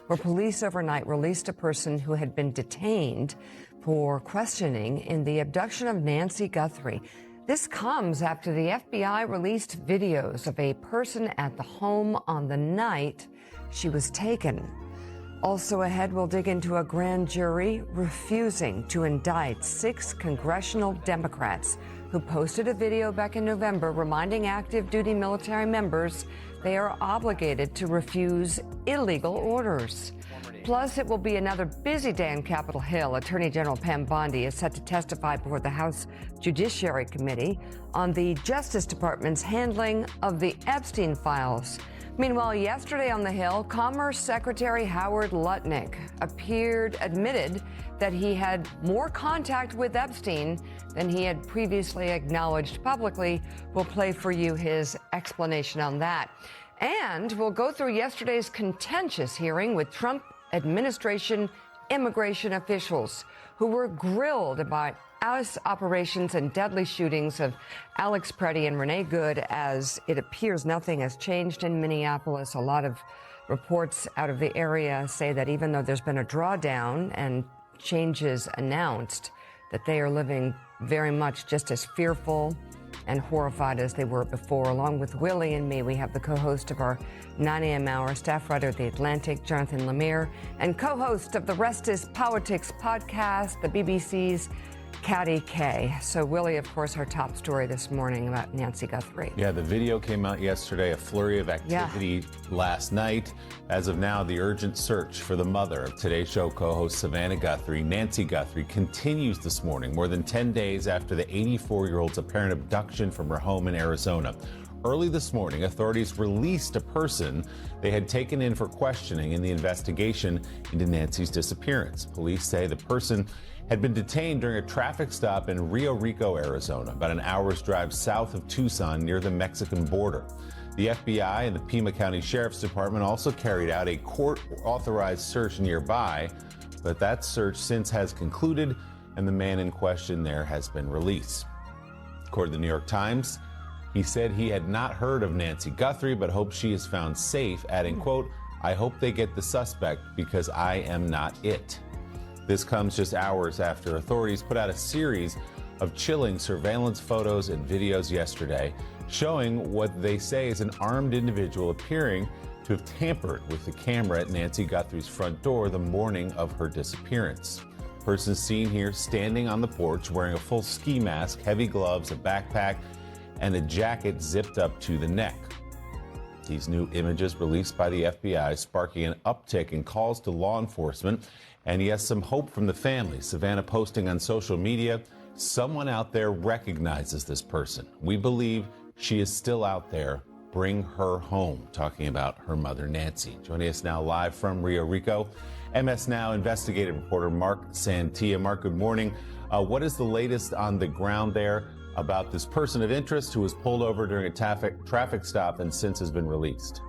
where police overnight released a person who had been detained for questioning in the abduction of Nancy Guthrie. This comes after the FBI released videos of a person at the home on the night she was taken. Also ahead, we'll dig into a grand jury refusing to indict 6 congressional Democrats who posted a video back in November reminding active duty military members they are obligated to refuse illegal orders. Plus, it will be another busy day on Capitol Hill. Attorney General Pam Bondi is set to testify before the House Judiciary Committee on the Justice Department's handling of the Epstein files. Meanwhile, yesterday on the Hill, Commerce Secretary Howard Lutnick admitted that he had more contact with Epstein than he had previously acknowledged publicly. We'll play for you his explanation on that. And we'll go through yesterday's contentious hearing with Trump administration immigration officials who were grilled about ICE operations and deadly shootings of Alex Preddy and Renee Good. As it appears, nothing has changed in Minneapolis. A lot of reports out of the area say that even though there's been a drawdown and changes announced, that they are living very much just as fearful and horrified as they were before. Along with Willie and me, we have the co-host of our 9 a.m. hour, staff writer of The Atlantic, Jonathan Lemire, and co-host of the Rest is Politics podcast, the BBC's Caddy K. So, Willie, of course, our top story this morning about Nancy Guthrie. Yeah, the video came out yesterday, a flurry of activity last night. As of now, the urgent search for the mother of Today's Show co-host Savannah Guthrie, Nancy Guthrie, continues this morning, more than 10 days after the 84-year-old's apparent abduction from her home in Arizona. Early this morning, authorities released a person they had taken in for questioning in the investigation into Nancy's disappearance. Police say the person had been detained during a traffic stop in Rio Rico, Arizona, about an hour's drive south of Tucson near the Mexican border. The FBI and the Pima County Sheriff's Department also carried out a court-authorized search nearby, but that search since has concluded and the man in question there has been released. According to the New York Times, he said he had not heard of Nancy Guthrie, but hopes she is found safe, adding, quote, "I hope they get the suspect because I am not it." This comes just hours after authorities put out a series of chilling surveillance photos and videos yesterday showing what they say is an armed individual appearing to have tampered with the camera at Nancy Guthrie's front door the morning of her disappearance. Person seen here standing on the porch wearing a full ski mask, heavy gloves, a backpack, and a jacket zipped up to the neck. These new images released by the FBI sparking an uptick in calls to law enforcement and yes, some hope from the family. Savannah posting on social media, "Someone out there recognizes this person. We believe she is still out there. Bring her home," talking about her mother, Nancy. Joining us now live from Rio Rico, MS Now investigative reporter Mark Santia. Mark, good morning. What is the latest on the ground there about this person of interest who was pulled over during a traffic stop and since has been released?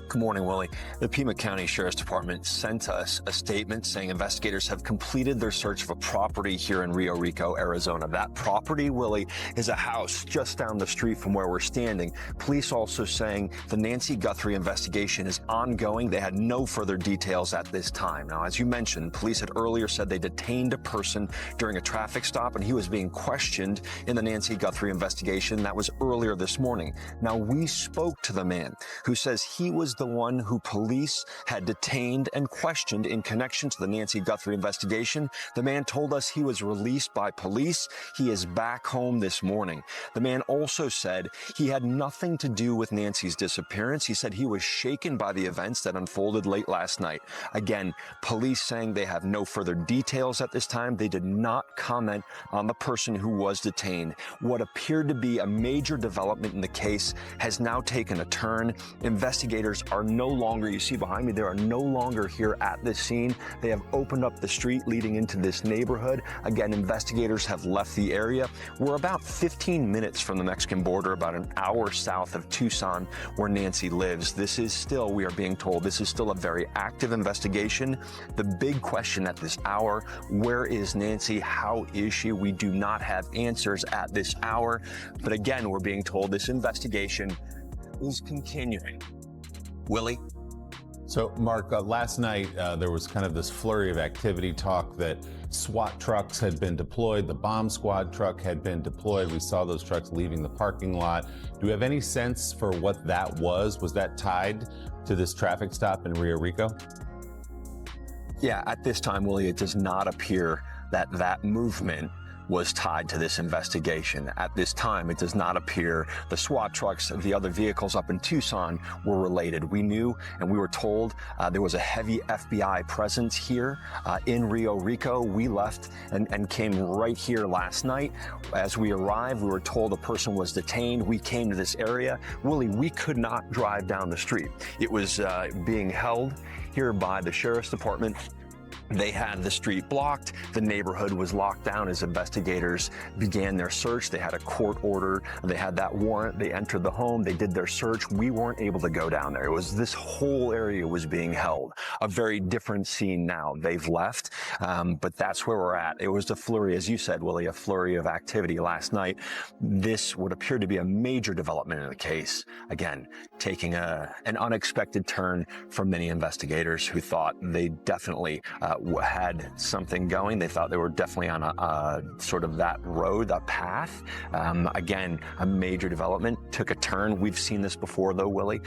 Good morning, Willie. The Pima County Sheriff's Department sent us a statement saying investigators have completed their search of a property here in Rio Rico, Arizona. That property, Willie, is a house just down the street from where we're standing. Police also saying the Nancy Guthrie investigation is ongoing. They had no further details at this time. Now, as you mentioned, police had earlier said they detained a person during a traffic stop and he was being questioned in the Nancy Guthrie investigation. That was earlier this morning. Now, we spoke to the man who says he was the one who police had detained and questioned in connection to the Nancy Guthrie investigation. The man told us he was released by police. He is back home this morning. The man also said he had nothing to do with Nancy's disappearance. He said he was shaken by the events that unfolded late last night. Again, police saying they have no further details at this time. They did not comment on the person who was detained. What appeared to be a major development in the case has now taken a turn. Investigators are no longer, you see behind me, they are no longer here at this scene. They have opened up the street leading into this neighborhood. Again, investigators have left the area. We're about 15 minutes from the Mexican border, about an hour south of Tucson, where Nancy lives. This is still, we are being told, this is still a very active investigation. The big question at this hour, where is Nancy? How is she? We do not have answers at this hour. But again, we're being told this investigation is continuing. Willie? So, Mark, last night there was kind of this flurry of activity, talk that SWAT trucks had been deployed, the bomb squad truck had been deployed. We saw those trucks leaving the parking lot. Do we have any sense for what that was? Was that tied to this traffic stop in Rio Rico? Yeah, at this time, Willie, it does not appear that that movement was tied to this investigation. At this time, it does not appear the SWAT trucks, the other vehicles up in Tucson were related. We knew and we were told there was a heavy FBI presence here in Rio Rico. We left and came right here last night. As we arrived, we were told a person was detained. We came to this area. Willie, we could not drive down the street. It was being held here by the Sheriff's Department. They had the street blocked. The neighborhood was locked down as investigators began their search. They had a court order. They had that warrant. They entered the home. They did their search. We weren't able to go down there. It was this whole area was being held. A very different scene now. They've left, but that's where we're at. It was a flurry, as you said, Willie, a flurry of activity last night. This would appear to be a major development in the case. Again, taking an unexpected turn for many investigators who thought they definitely had something going. They thought they were definitely on a sort of that road, a path. Again, a major development took a turn. We've seen this before, though, Willie,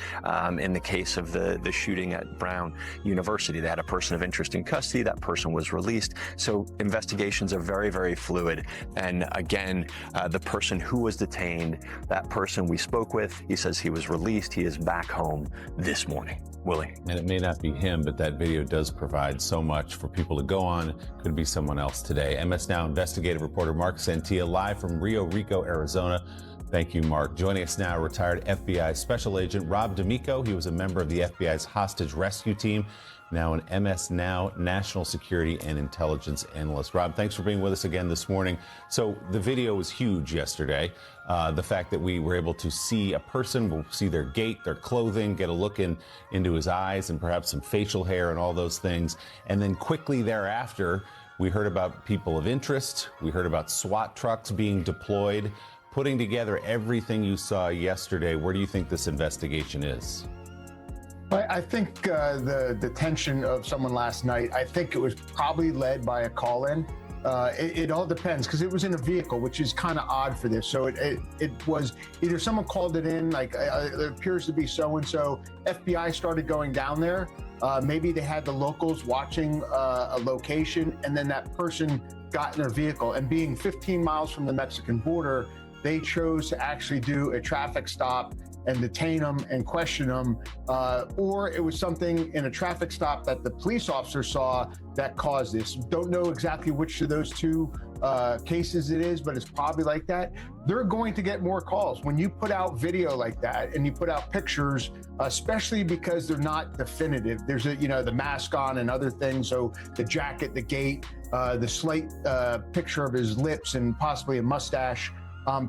in the case of the shooting at Brown University. They had a person of interest in custody. That person was released. So investigations are very, very fluid. And again, the person who was detained, that person we spoke with, he says he was released. He is back home this morning. Willie. And it may not be him, but that video does provide so much for people to go on. Could be someone else today. MS Now investigative reporter Mark Santia live from Rio Rico, Arizona. Thank you, Mark. Joining us now, retired FBI Special Agent Rob D'Amico. He was a member of the FBI's hostage rescue team, now an MS Now national security and intelligence analyst. Rob, thanks for being with us again this morning. So the video was huge yesterday. The fact that we were able to see a person, we'll see their gait, their clothing, get a look into his eyes and perhaps some facial hair and all those things. And then quickly thereafter, we heard about people of interest. We heard about SWAT trucks being deployed. Putting together everything you saw yesterday, where do you think this investigation is? I think the detention of someone last night, I think it was probably led by a call-in. It all depends, because it was in a vehicle, which is kind of odd for this. So it was either someone called it in, like it appears to be so-and-so. FBI started going down there. Maybe they had the locals watching a location, and then that person got in their vehicle. And being 15 miles from the Mexican border, they chose to actually do a traffic stop and detain them and question them, or it was something in a traffic stop that the police officer saw that caused this. Don't know exactly which of those two cases it is, but it's probably like that. They're going to get more calls. When you put out video like that and you put out pictures, especially because they're not definitive, there's the mask on and other things, so the jacket, the gait, the slight picture of his lips and possibly a mustache,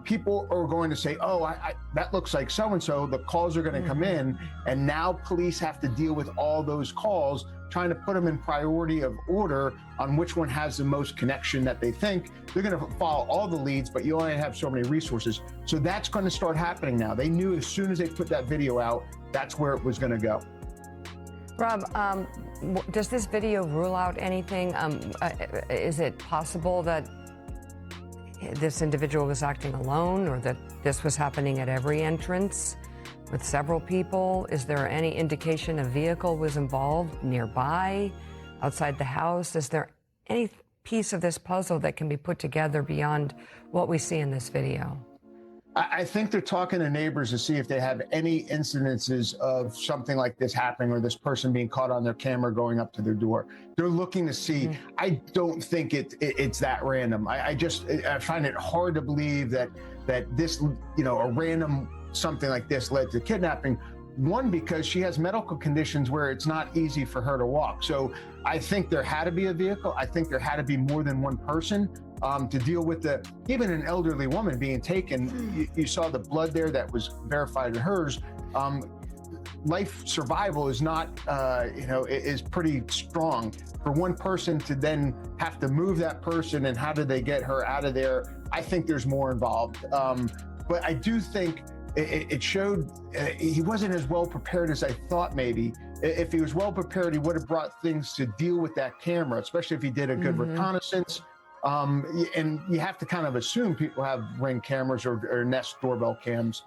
people are going to say, oh, that looks like so-and-so. The calls are going to come in, and now police have to deal with all those calls, trying to put them in priority of order on which one has the most connection that they think. They're going to follow all the leads, but you only have so many resources. So that's going to start happening now. They knew as soon as they put that video out, that's where it was going to go. Rob, does this video rule out anything? Is it possible that this individual was acting alone, or that this was happening at every entrance with several people? Is there any indication a vehicle was involved nearby, outside the house? Is there any piece of this puzzle that can be put together beyond what we see in this video? I think they're talking to neighbors to see if they have any incidences of something like this happening, or this person being caught on their camera going up to their door. They're looking to see. I don't think it's that random. I find it hard to believe that this, a random something like this led to kidnapping. One, because she has medical conditions where it's not easy for her to walk. So I think there had to be a vehicle. I think there had to be more than one person to deal with even an elderly woman being taken. You saw the blood there that was verified in hers. Life survival is not, is pretty strong. For one person to then have to move that person, and how do they get her out of there? I think there's more involved. But I do think it showed he wasn't as well prepared as I thought maybe, if he was well prepared, he would have brought things to deal with that camera, especially if he did a good reconnaissance. And you have to kind of assume people have Ring cameras or Nest doorbell cams.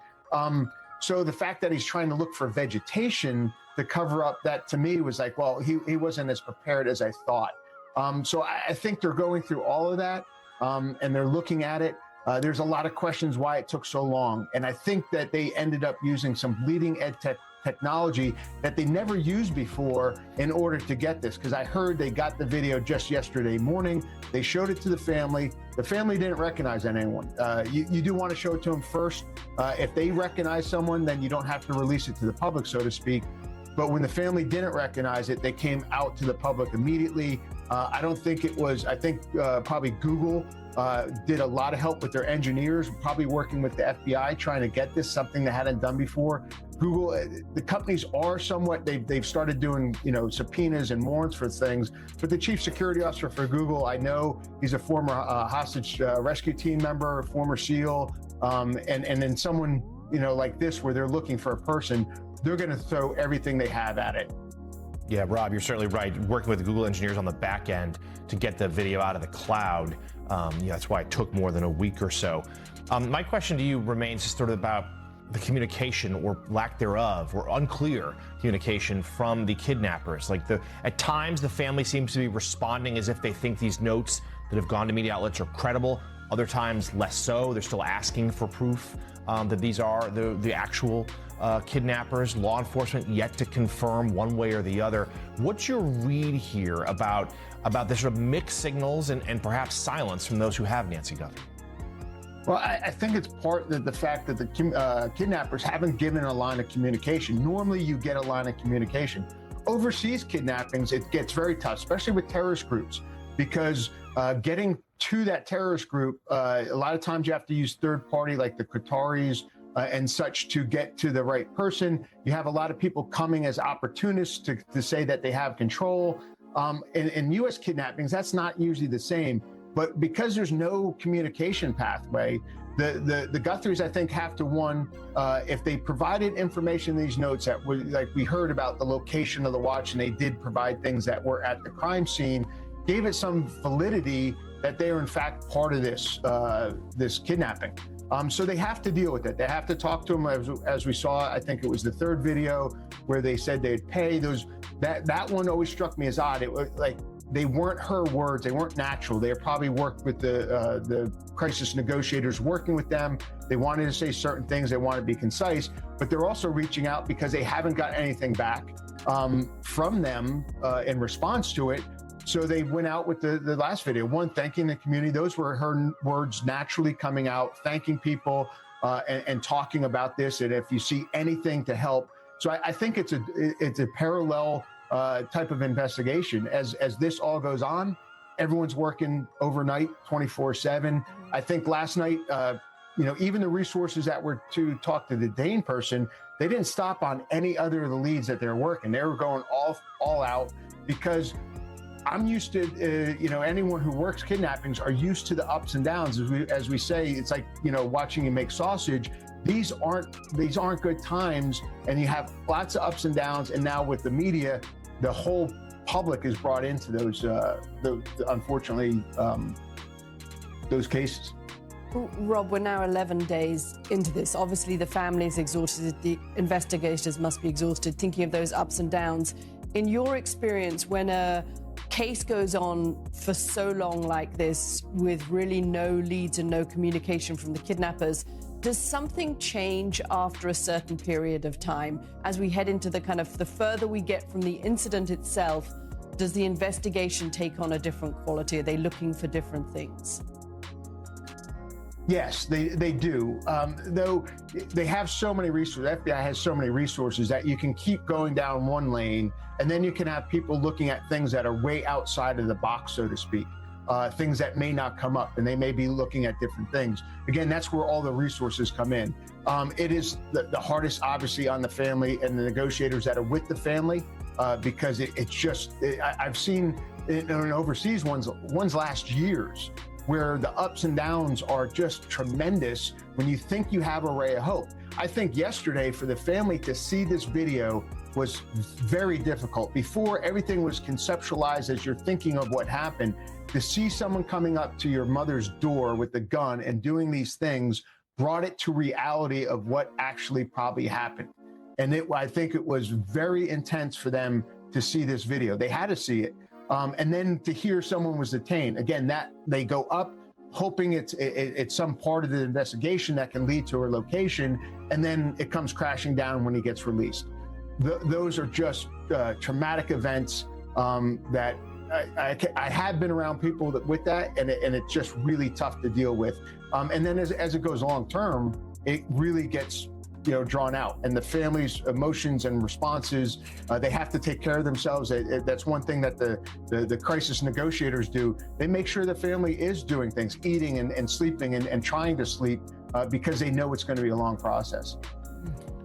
So the fact that he's trying to look for vegetation to cover up that, to me, was like, well, he wasn't as prepared as I thought. So I think they're going through all of that, and they're looking at it. There's a lot of questions why it took so long. And I think that they ended up using some bleeding edge technology that they never used before in order to get this. Because I heard they got the video just yesterday morning. They showed it to the family. The family didn't recognize anyone. You do want to show it to them first. If they recognize someone, then you don't have to release it to the public, so to speak. But when the family didn't recognize it, they came out to the public immediately. I don't think it was, I think probably Google did a lot of help with their engineers, probably working with the FBI, trying to get this, something they hadn't done before. Google, the companies are somewhat, they've started doing, subpoenas and warrants for things. But the chief security officer for Google, I know he's a former hostage rescue team member, former SEAL, and then someone, like this, where they're looking for a person, they're going to throw everything they have at it. Yeah, Rob, you're certainly right. Working with the Google engineers on the back end to get the video out of the cloud, that's why it took more than a week or so. My question to you remains sort of about the communication or lack thereof, or unclear communication from the kidnappers. At times, the family seems to be responding as if they think these notes that have gone to media outlets are credible. Other times, less so. They're still asking for proof that these are the actual kidnappers. Law enforcement yet to confirm one way or the other. What's your read here about the sort of mixed signals and perhaps silence from those who have Nancy Guthrie? Well, I think it's part of the fact that the kidnappers haven't given a line of communication. Normally, you get a line of communication. Overseas kidnappings, it gets very tough, especially with terrorist groups, because getting to that terrorist group, a lot of times you have to use third party, like the Qataris and such, to get to the right person. You have a lot of people coming as opportunists to say that they have control. In U.S. kidnappings, that's not usually the same. But because there's no communication pathway, the Guthries, I think, have to, one, if they provided information in these notes that were, like we heard about the location of the watch, and they did provide things that were at the crime scene, gave it some validity that they are in fact part of this kidnapping. So they have to deal with it. They have to talk to them, as we saw. I think it was the third video where they said they'd pay those. That one always struck me as odd. It was like, they weren't her words. They weren't natural. They probably worked with the crisis negotiators working with them. They wanted to say certain things. They wanted to be concise, but they're also reaching out because they haven't got anything back from them in response to it. So they went out with the last video, one, thanking the community. Those were her words naturally coming out, thanking people and talking about this. And if you see anything to help. So I think it's a parallel type of investigation. As this all goes on, everyone's working overnight, 24/7. I think last night, even the resources that were to talk to the Dane person, they didn't stop on any other of the leads that they're working. They were going all out, because I'm used to, anyone who works kidnappings are used to the ups and downs. As we say, it's like, watching you make sausage. These aren't good times, and you have lots of ups and downs. And now with the media, the whole public is brought into those unfortunately, those cases. Rob, we're now 11 days into this. Obviously, the family is exhausted. The investigators must be exhausted, thinking of those ups and downs. In your experience, when a case goes on for so long like this, with really no leads and no communication from the kidnappers, does something change after a certain period of time? As we head into the further we get from the incident itself, does the investigation take on a different quality? Are they looking for different things? Yes, they do. Though they have so many resources, the FBI has so many resources that you can keep going down one lane, and then you can have people looking at things that are way outside of the box, so to speak, things that may not come up, and they may be looking at different things. Again, that's where all the resources come in. It is the hardest, obviously, on the family and the negotiators that are with the family, because I've seen in overseas ones last year's, where the ups and downs are just tremendous when you think you have a ray of hope. I think yesterday, for the family to see this video was very difficult. Before, everything was conceptualized as you're thinking of what happened. To see someone coming up to your mother's door with a gun and doing these things brought it to reality of what actually probably happened. And I think it was very intense for them to see this video. They had to see it. And then to hear someone was detained, again, that they go up hoping it's some part of the investigation that can lead to her location, and then it comes crashing down when he gets released. Those are just traumatic events that I have been around people with that, and it's just really tough to deal with. And then as it goes long term, it really gets drawn out, and the family's emotions and responses, they have to take care of themselves. That's one thing that the crisis negotiators do. They make sure the family is doing things, eating and sleeping and trying to sleep, because they know it's going to be a long process.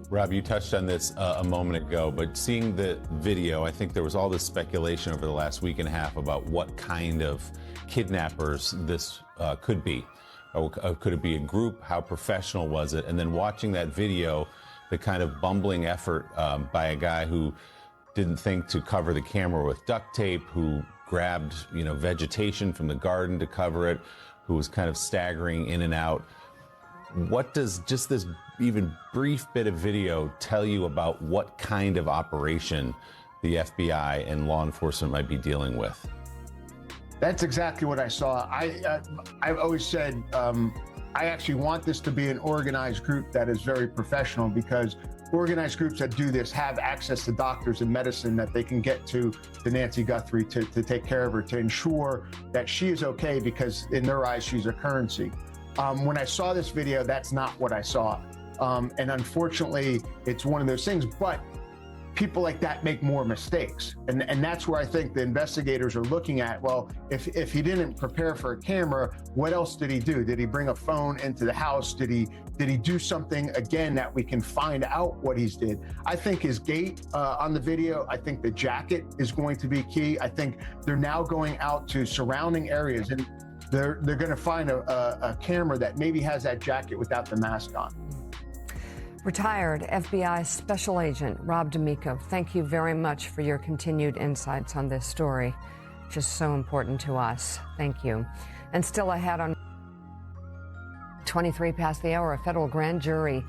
Rob, you touched on this a moment ago, but seeing the video, I think there was all this speculation over the last week and a half about what kind of kidnappers this could be. Could it be a group? How professional was it? And then watching that video, the kind of bumbling effort by a guy who didn't think to cover the camera with duct tape, who grabbed vegetation from the garden to cover it, who was kind of staggering in and out. What does just this even brief bit of video tell you about what kind of operation the FBI and law enforcement might be dealing with? That's exactly what I saw. I've always said I actually want this to be an organized group that is very professional, because organized groups that do this have access to doctors and medicine that they can get to Nancy Guthrie to take care of her, to ensure that she is okay, because in their eyes, she's a currency. When I saw this video, that's not what I saw. And unfortunately, it's one of those things, but people like that make more mistakes. And that's where I think the investigators are looking at, well, if he didn't prepare for a camera, what else did he do? Did he bring a phone into the house? Did he do something, again, that we can find out what he's did? I think his gait on the video, I think the jacket is going to be key. I think they're now going out to surrounding areas, and they're going to find a camera that maybe has that jacket without the mask on. Retired FBI Special Agent Rob D'Amico, thank you very much for your continued insights on this story. Just so important to us. Thank you. And still ahead on 23 past the hour, a federal grand jury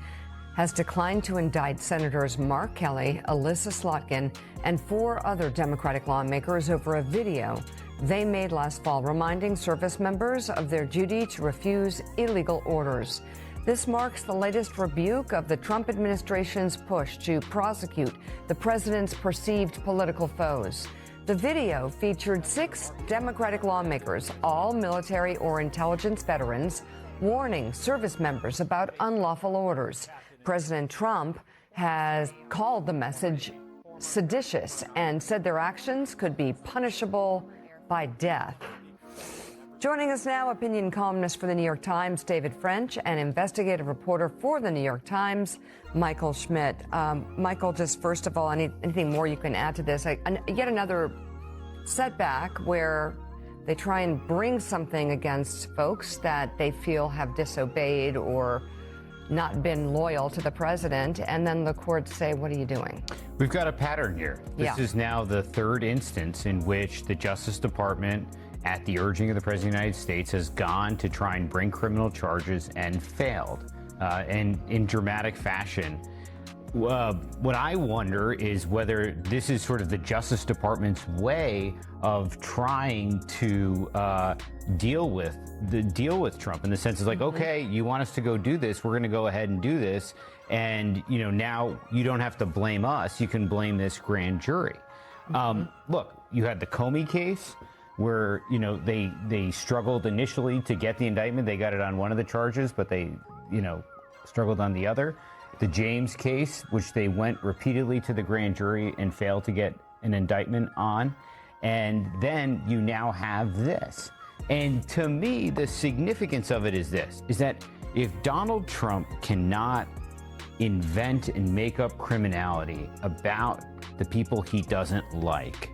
has declined to indict Senators Mark Kelly, Alyssa Slotkin, and 4 other Democratic lawmakers over a video they made last fall reminding service members of their duty to refuse illegal orders. This marks the latest rebuke of the Trump administration's push to prosecute the president's perceived political foes. The video featured 6 Democratic lawmakers, all military or intelligence veterans, warning service members about unlawful orders. President Trump has called the message seditious and said their actions could be punishable by death. Joining us now, opinion columnist for the New York Times, David French, and investigative reporter for the New York Times, Michael Schmidt. Michael, just first of all, anything more you can add to this? Yet another setback where they try and bring something against folks that they feel have disobeyed or not been loyal to the president, and then the courts say, what are you doing? We've got a pattern here. This is now the 3rd instance in which the Justice Department, at the urging of the President of the United States, has gone to try and bring criminal charges and failed, and in dramatic fashion. What I wonder is whether this is sort of the Justice Department's way of trying to deal with Trump, in the sense is like, okay, you want us to go do this, we're going to go ahead and do this, and now you don't have to blame us, you can blame this grand jury. Look, you had the Comey case, where they struggled initially to get the indictment. They got it on one of the charges, but they struggled on the other. The James case, which they went repeatedly to the grand jury and failed to get an indictment on. And then you now have this. And to me, the significance of it is this, is that if Donald Trump cannot invent and make up criminality about the people he doesn't like,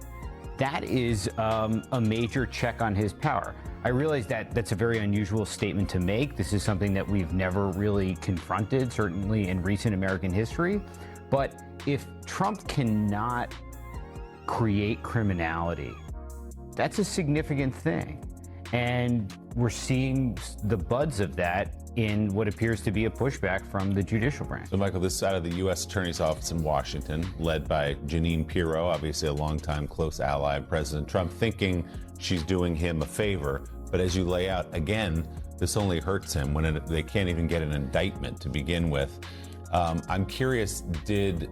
that is a major check on his power. I realize that that's a very unusual statement to make. This is something that we've never really confronted, certainly in recent American history. But if Trump cannot create criminality, that's a significant thing. And we're seeing the buds of that in what appears to be a pushback from the judicial branch. So, Michael, this side of the U.S. Attorney's Office in Washington, led by Jeanine Pirro, obviously a longtime close ally of President Trump, thinking she's doing him a favor. But as you lay out, again, this only hurts him when they can't even get an indictment to begin with. I'm curious, did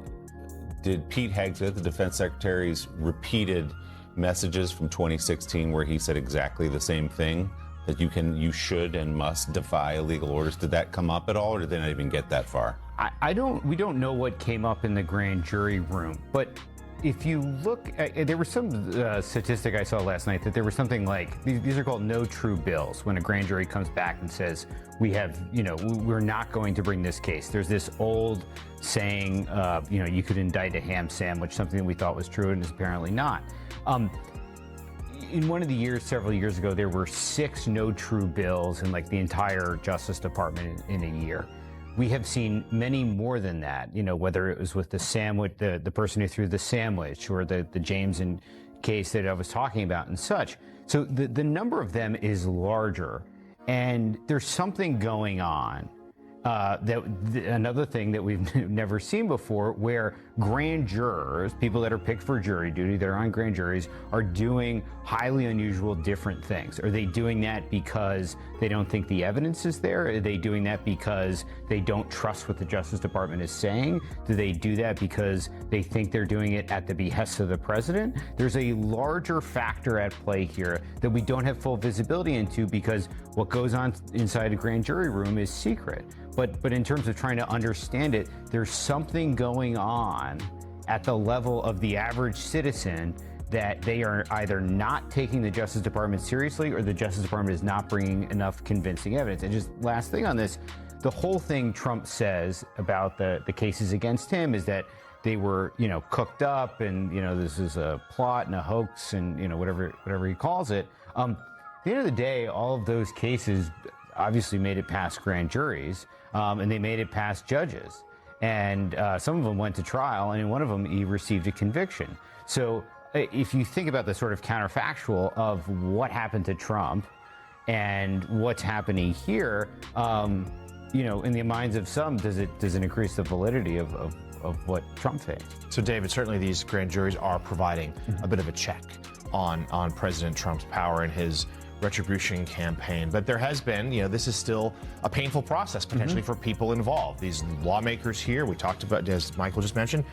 Pete Hegseth, the defense secretary's repeated messages from 2016 where he said exactly the same thing, that you should and must defy illegal orders, did that come up at all, or did they not even get that far? We don't know what came up in the grand jury room, but if you look at, there was some statistic I saw last night that there was something like, these are called no true bills, when a grand jury comes back and says, we're not going to bring this case. There's this old saying, you could indict a ham sandwich, something that we thought was true and is apparently not. In one of the years, several years ago, there were 6 no true bills in like the entire Justice Department in a year. We have seen many more than that, whether it was with the sandwich, the person who threw the sandwich, or the Jameson case that I was talking about and such. So the number of them is larger, and there's something going on. Another thing that we've never seen before, where grand jurors, people that are picked for jury duty, that are on grand juries, are doing highly unusual different things. Are they doing that because they don't think the evidence is there? Are they doing that because they don't trust what the Justice Department is saying? Do they do that because they think they're doing it at the behest of the president? There's a larger factor at play here that we don't have full visibility into, because what goes on inside a grand jury room is secret. But in terms of trying to understand it, there's something going on at the level of the average citizen that they are either not taking the Justice Department seriously, or the Justice Department is not bringing enough convincing evidence. And just last thing on this, the whole thing Trump says about the cases against him is that they were, cooked up, and, this is a plot and a hoax, and, whatever he calls it. At the end of the day, all of those cases obviously made it past grand juries, and they made it past judges. And some of them went to trial, and in one of them, he received a conviction. So if you think about the sort of counterfactual of what happened to Trump and what's happening here, in the minds of some, does it increase the validity of what Trump faced? So, David, certainly these grand juries are providing a bit of a check on President Trump's power and his retribution campaign. But there has been, this is still a painful process potentially for people involved. These lawmakers here, we talked about, as Michael just mentioned,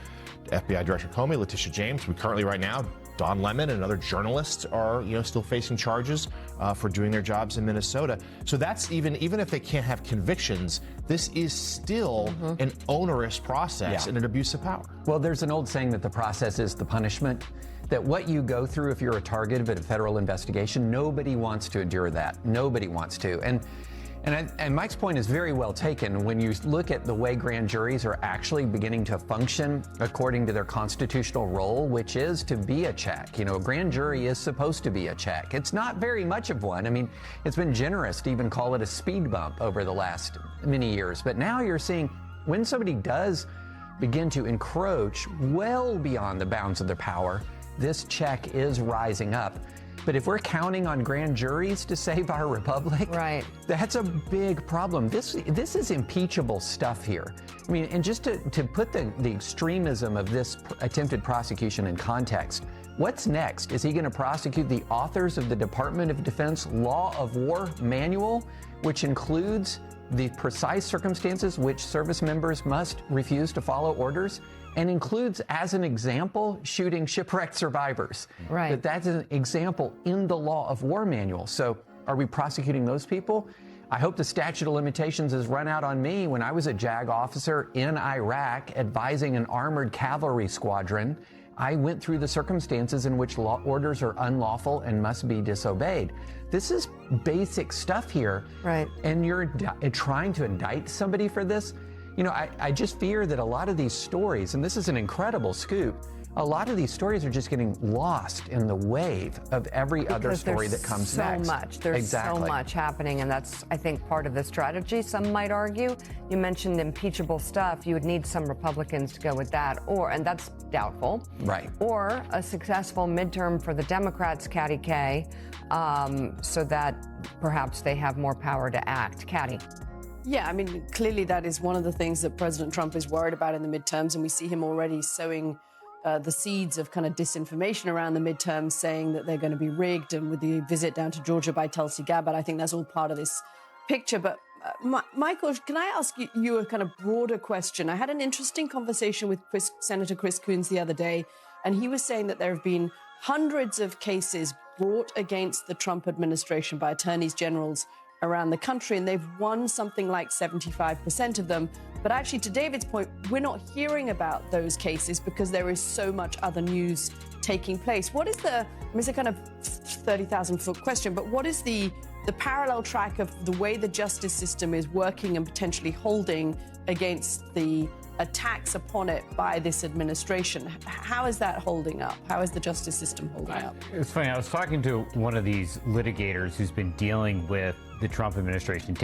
FBI Director Comey, Letitia James. We currently right now, Don Lemon and other journalists are, still facing charges for doing their jobs in Minnesota. So that's even if they can't have convictions, this is still an onerous process and an abuse of power. Well, there's an old saying that the process is the punishment. That what you go through if you're a target of a federal investigation, nobody wants to endure that. Nobody wants to. And Mike's point is very well taken. When you look at the way grand juries are actually beginning to function according to their constitutional role, which is to be a check. A grand jury is supposed to be a check. It's not very much of one. I mean, it's been generous to even call it a speed bump over the last many years. But now you're seeing when somebody does begin to encroach well beyond the bounds of their power, this check is rising up. But if we're counting on grand juries to save our republic, right, that's a big problem. This is impeachable stuff here. I mean, and just to put the extremism of this attempted prosecution in context, what's next? Is he going to prosecute the authors of the Department of Defense Law of War Manual, which includes the precise circumstances which service members must refuse to follow orders, and includes, as an example, shooting shipwrecked survivors? Right. That's an example in the Law of War Manual. So are we prosecuting those people? I hope the statute of limitations has run out on me. When I was a JAG officer in Iraq advising an armored cavalry squadron, I went through the circumstances in which law orders are unlawful and must be disobeyed. This is basic stuff here. Right. And you're trying to indict somebody for this? I just fear that a lot of these stories, and this is an incredible scoop, a lot of these stories are just getting lost in the wave of every other story that comes next. There's so much happening, and that's, I think, part of the strategy, some might argue. You mentioned impeachable stuff. You would need some Republicans to go with that, and that's doubtful. Right. Or a successful midterm for the Democrats, Katty K, so that perhaps they have more power to act. Katty. Yeah, I mean, clearly that is one of the things that President Trump is worried about in the midterms, and we see him already sowing the seeds of kind of disinformation around the midterms, saying that they're going to be rigged, and with the visit down to Georgia by Tulsi Gabbard, I think that's all part of this picture. But Michael, can I ask you a kind of broader question? I had an interesting conversation with Senator Chris Coons the other day, and he was saying that there have been hundreds of cases brought against the Trump administration by attorneys generals around the country, and they've won something like 75% of them. But actually, to David's point, we're not hearing about those cases because there is so much other news taking place. What is it's a kind of 30,000-foot question, but what is the parallel track of the way the justice system is working and potentially holding against the attacks upon it by this administration? How is that holding up? How is the justice system holding up? It's funny. I was talking to one of these litigators who's been dealing with the Trump administration,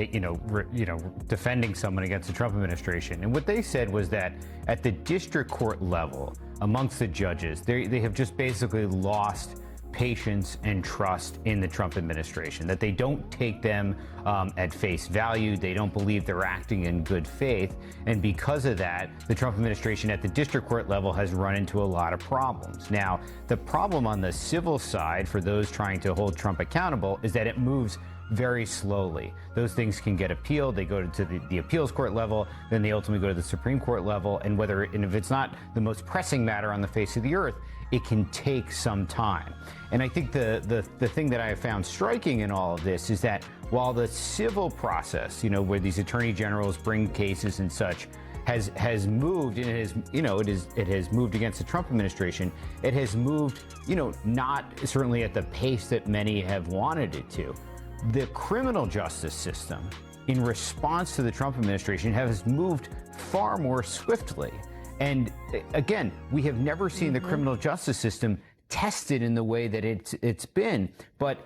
defending someone against the Trump administration, and what they said was that at the district court level, amongst the judges, they have just basically lost patience and trust in the Trump administration, that they don't take them at face value. They don't believe they're acting in good faith. And because of that, the Trump administration at the district court level has run into a lot of problems. Now, the problem on the civil side for those trying to hold Trump accountable is that it moves very slowly. Those things can get appealed. They go to the appeals court level, then they ultimately go to the Supreme Court level. And if it's not the most pressing matter on the face of the earth, it can take some time. And I think the thing that I have found striking in all of this is that while the civil process, where these attorney generals bring cases and such, has moved, and it has moved against the Trump administration, it has moved, not certainly at the pace that many have wanted it to. The criminal justice system, in response to the Trump administration, has moved far more swiftly. And again, we have never seen the criminal justice system tested in the way that it's been. But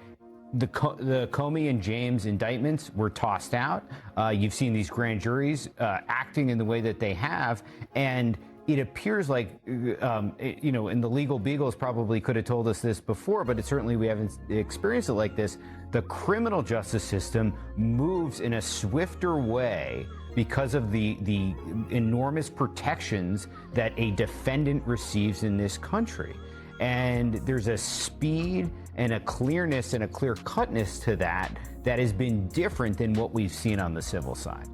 the Comey and James indictments were tossed out. You've seen these grand juries acting in the way that they have, and it appears like, and the legal beagles probably could have told us this before, but certainly we haven't experienced it like this. The criminal justice system moves in a swifter way because of the enormous protections that a defendant receives in this country. And there's a speed and a clearness and a clear-cutness to that has been different than what we've seen on the civil side.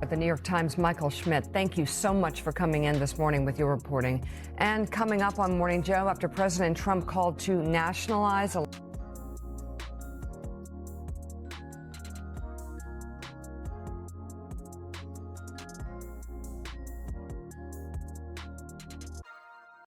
The New York Times' Michael Schmidt, thank you so much for coming in this morning with your reporting. And coming up on Morning Joe, after President Trump called to nationalize